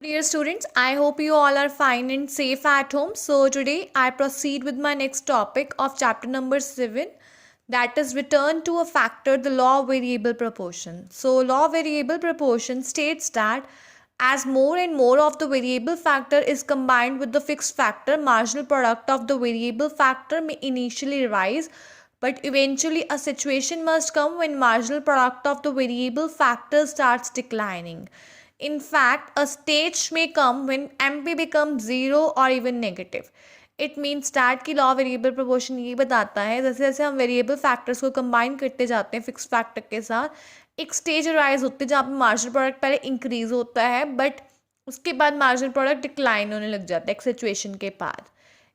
Dear students, I hope you all are fine and safe at home. So today I proceed with my next topic of chapter number 7, that is return to a factor, the law of variable proportion. So law of variable proportion states that as more and more of the variable factor is combined with the fixed factor, marginal product of the variable factor may initially rise, but eventually a situation must come when marginal product of the variable factor starts declining. In fact, a stage may come when MP becomes zero or even negative. It means that की law variable proportion ये बताता है जैसे जैसे हम variable factors को combine करते जाते हैं फिक्स फैक्टर के साथ एक स्टेज अराइज होती है जहाँ पे मार्जिनल प्रोडक्ट पहले इंक्रीज होता है बट उसके बाद मार्जिनल प्रोडक्ट डिक्लाइन होने लग जाता है एक सिचुएशन के बाद.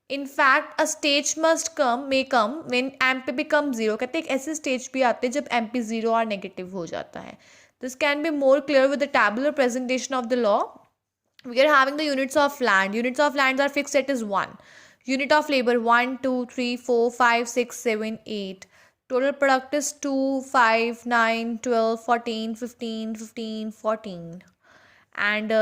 In fact a stage must come may come when M P become zero. कहते हैं एक ऐसे स्टेज भी आते हैं जब एम पी जीरो और नेगेटिव हो जाता है. This can be more clear with the tabular presentation of the law. We are having the units of land. Units of land are fixed at is 1. Unit of labor 1, 2, 3, 4, 5, 6, 7, 8. Total product is 2, 5, 9, 12, 14, 15, 15, 14. And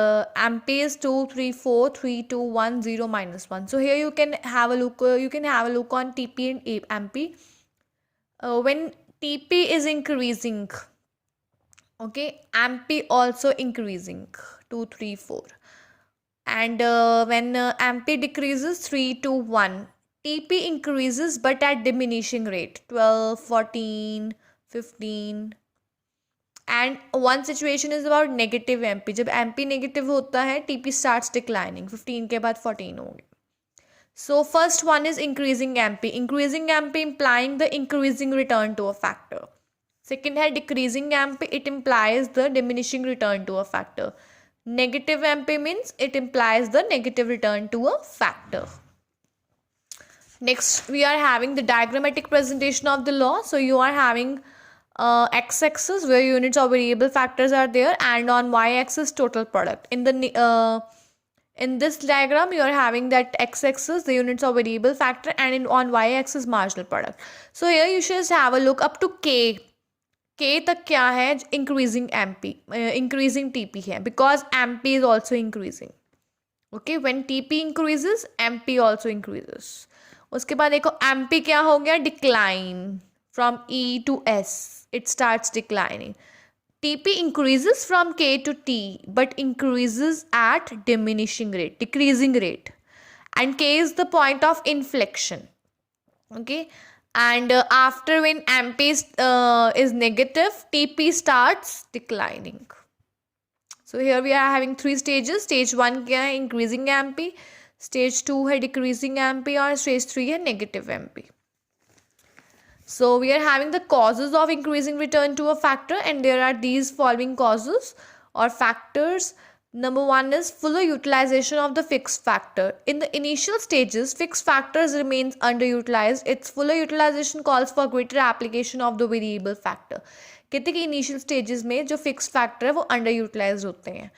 MP is 2, 3, 4, 3, 2, 1, 0, minus 1. So here you can have a look. You can have a look on TP and MP. When TP is increasing, okay, MP also increasing 2 3 4, and when MP decreases 3 to 1, TP increases but at diminishing rate 12 14 15. and one situation is about negative MP. जब MP negative होता है TP starts declining 15 के बाद 14 होंगे. So first one is increasing MP. Increasing MP implying the increasing return to a factor. Second है decreasing MP, it implies the diminishing return to a factor. Negative MP means it implies the negative return to a factor. Next, we are having the diagrammatic presentation of the law. So you are having x-axis where units of variable factors are there, and on y-axis total product. In this diagram, you are having that x-axis, the units of variable factor, and on y-axis marginal product. So here you should have a look up to k. K तक क्या है increasing M P increasing T P है because M P is also increasing. Okay, when T P increases M P also increases. उसके बाद देखो M P क्या हो गया decline from E to S, it starts declining. T P increases from K to T but increases at diminishing rate, decreasing rate, and K is the point of inflection. Okay, and after when MP is negative, TP starts declining. So here we are having three stages. Stage 1 क्या है increasing MP, stage 2 है decreasing MP, और stage 3 है negative MP. So we are having the causes of increasing return to a factor, and there are these following causes or factors. Number 1 is fuller utilization of the fixed factor. In the initial stages, fixed factors remains underutilized. Its fuller utilization calls for greater application of the variable factor. कहते कि initial stages में जो fixed factor है वो under utilise होते हैं.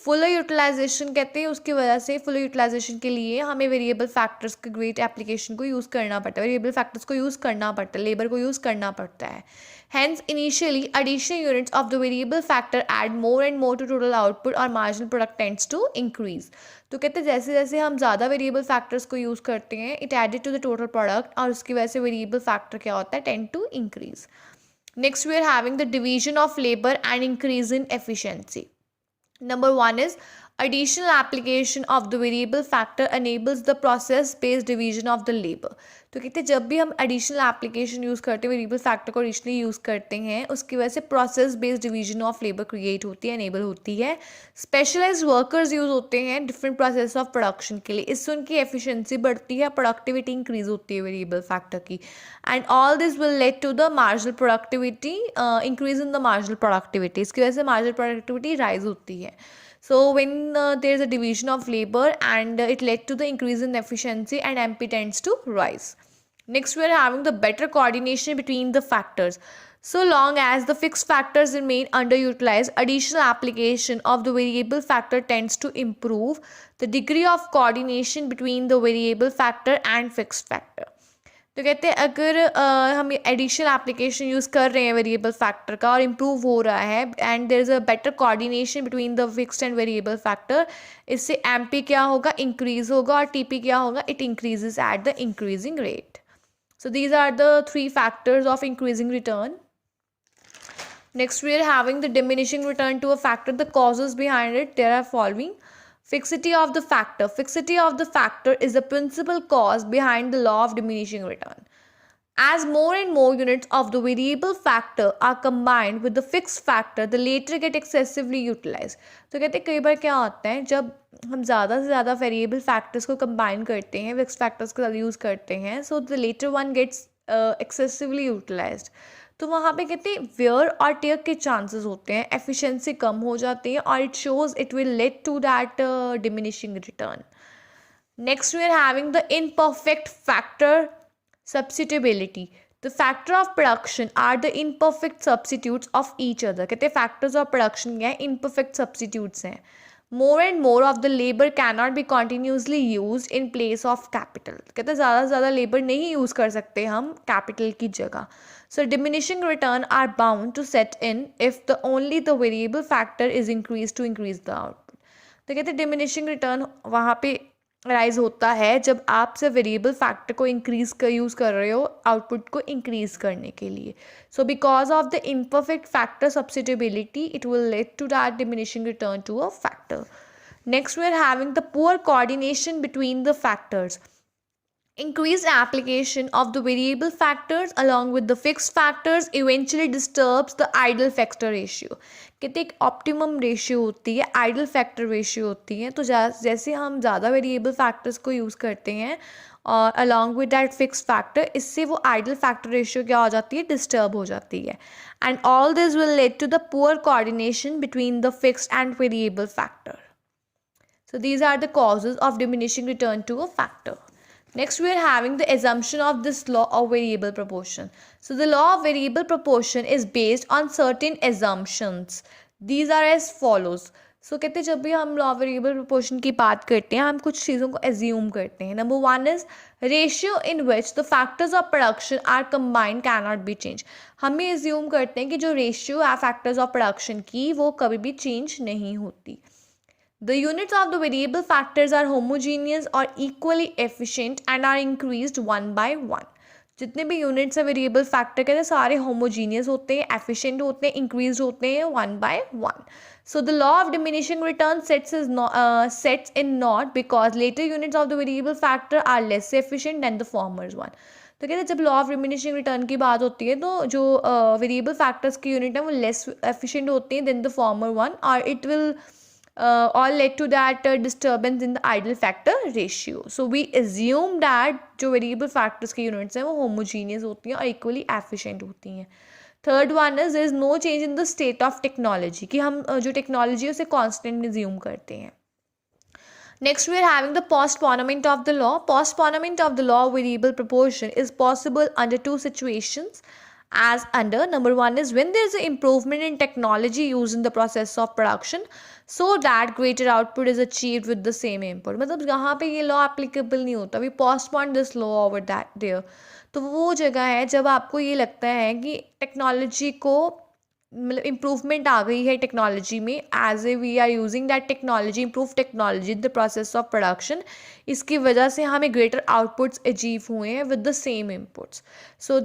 Fuller utilisation कहते हैं उसकी वजह से फुलर यूटिलाइजेशन के लिए हमें वेरिएबल फैक्टर्स के ग्रेट एप्लीकेशन को यूज़ करना पड़ता है, वेरिएबल फैक्टर्स को यूज़ करना पड़ता है, लेबर को यूज़ करना पड़ता है. Hence, initially, additional units of the variable factor add more and more to total output, और marginal product tends to increase. तो कहते हैं जैसे जैसे हम ज़्यादा वेरिएबल फैक्टर्स को यूज़ करते हैं it added to the total product, और उसकी वजह से वेरिएबल फैक्टर क्या होता है tend to increase. Next we are having the division of labour and increase in efficiency. Number 1 is additional application of the variable factor enables the process based division of the labor. तो कहते हैं जब भी हम additional application use करते हैं variable factor को additionally use करते हैं उसकी वजह से process based division of labour create होती है, एनेबल होती है. स्पेशलाइज्ड वर्कर्स यूज़ होते हैं डिफरेंट प्रोसेस ऑफ प्रोडक्शन के लिए, इससे उनकी एफिशिएंसी बढ़ती है, प्रोडक्टिविटी इंक्रीज होती है वेरिएबल फैक्टर की. And all this will lead to the marginal productivity, increase in the marginal productivity. इसकी वजह से मार्जिनल प्रोडक्टिविटी राइज होती है. So when there is a division of labor and it led to the increase in efficiency and MP tends to rise. Next we are having the better coordination between the factors. So long as the fixed factors remain underutilized, additional application of the variable factor tends to improve the degree of coordination between the variable factor and fixed factor. तो कहते हैं अगर हम additional application use कर रहे हैं variable factor का और इम्प्रूव हो रहा है and there is a better coordination between the fixed and variable factor, इससे एमपी क्या होगा, इंक्रीज होगा, और टीपी क्या होगा, it increases at the increasing rate. So these are the three factors of increasing return. Next we are having the diminishing return to a factor. The causes behind it, there are following. Fixity of the factor. Fixity of the factor is the principal cause behind the law of diminishing return. As more and more units of the variable factor are combined with the fixed factor, the latter get excessively utilized. तो कहते हैं कई बार क्या होता है, जब हम ज़्यादा से ज़्यादा वेरिएबल फैक्टर्स को कंबाइन करते हैं, फिक्स फैक्टर्स को यूज़ करते हैं, so the latter one gets excessively utilised. तो वहाँ पे कहते हैं वेयर और टेयर के चांसेस होते हैं, एफिशिएंसी कम हो जाती है, और it shows it will lead to that diminishing return. Next we are having the imperfect factor substitutability. The factor of production are the imperfect substitutes of each other. कहते हैं factors of production क्या है, imperfect substitutes हैं. More and more of the labor cannot be continuously used in place of capital. कहते हैं ज़्यादा से ज़्यादा labor नहीं use कर सकते हम capital की जगह. So diminishing return are bound to set in if the only the variable factor is increased to increase the output. तो कहते हैं diminishing return वहाँ पे राइज होता है जब आप से वेरिएबल फैक्टर को इंक्रीज कर यूज़ कर रहे हो आउटपुट को इंक्रीज करने के लिए. So because of the imperfect factor substitutability it will lead to that diminishing return to a factor. Next we are having the poor coordination between the factors. Increased application of the variable factors along with the fixed factors eventually disturbs the idle factor ratio. कहते एक optimum ratio होती है, idol factor ratio होती है. तो जैसे हम ज़्यादा वेरिएबल फैक्टर्स को यूज़ करते हैं और along with that fix factor, इससे वो आइडल फैक्टर रेशियो क्या हो जाती है, डिस्टर्ब हो जाती है. And all this will lead to the poor coordination between the fixed and variable factor. So these are the causes of diminishing return to a factor. Next we are having the assumption of this law of variable proportion. So the law of variable proportion is based on certain assumptions. These are as follows. So कहते हैं जब भी हम law of variable proportion की बात करते हैं हम कुछ चीज़ों को assume करते हैं. Number one is ratio in which the factors of production are combined cannot be changed. हम ये assume करते हैं कि जो ratio है factors of production की वो कभी भी change नहीं होती. The units of the variable factors are homogeneous or equally efficient and are increased one by one. जितने भी यूनिट्स है वेरिएबल फैक्टर के सारे होमोजीनियस होते हैं, एफिशिएंट होते हैं, इंक्रीज होते हैं one by one. So the law of diminishing return sets in not because latter units of the variable factor are less efficient than the formers one. तो कहते हैं जब लॉ ऑफ डिमिनिशिंग रिटर्न की बात होती है तो जो वेरिएबल फैक्टर्स की यूनिट है वो लेस एफिशिएंट होती हैं देन द फॉर्मर वन, और it will all led to that disturbance in the idle factor ratio. So we assume that जो variable factors की units हैं वो homogeneous होती हैं और equally efficient होती हैं. Third one is there is no change in the state of technology, कि हम जो technology है उसे constant assume करते हैं. Next we are having the postponement of the law. Postponement of the law of variable proportion is possible under two situations. As under number one is when there is an improvement in technology used in the process of production so that greater output is achieved with the same input. मतलब यहाँ पे ये law applicable नहीं होता, we postpone this law over that there. तो वो जगह है जब आपको ये लगता है कि टेक्नोलॉजी को मतलब इम्प्रूवमेंट आ गई है टेक्नोलॉजी में, as a we are using that technology, improve technology in the process of production, इसकी वजह से हमें ग्रेटर आउटपुट्स अचीव हुए हैं with the same inputs. So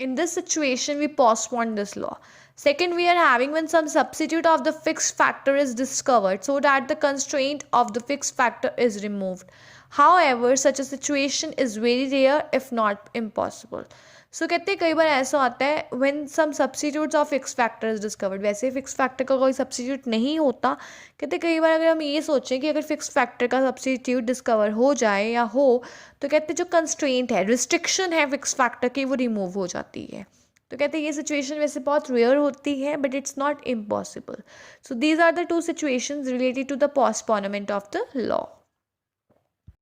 in this situation we postpone this law. Second, we are having when some substitute of the fixed factor is discovered so that the constraint of the fixed factor is removed. However, such a situation is very rare if not impossible. So कहते हैं कई बार ऐसा होता है when some substitutes of fixed factor is discovered. वैसे fixed factor का कोई substitute नहीं होता. कहते हैं कई बार अगर हम ये सोचें कि अगर fixed factor का substitute discover हो जाए या हो तो कहते हैं जो constraint है, restriction है fixed factor की वो remove हो जाती है. तो कहते हैं ये situation वैसे बहुत rare होती है but it's not impossible. So these are the two situations related to the postponement of the law.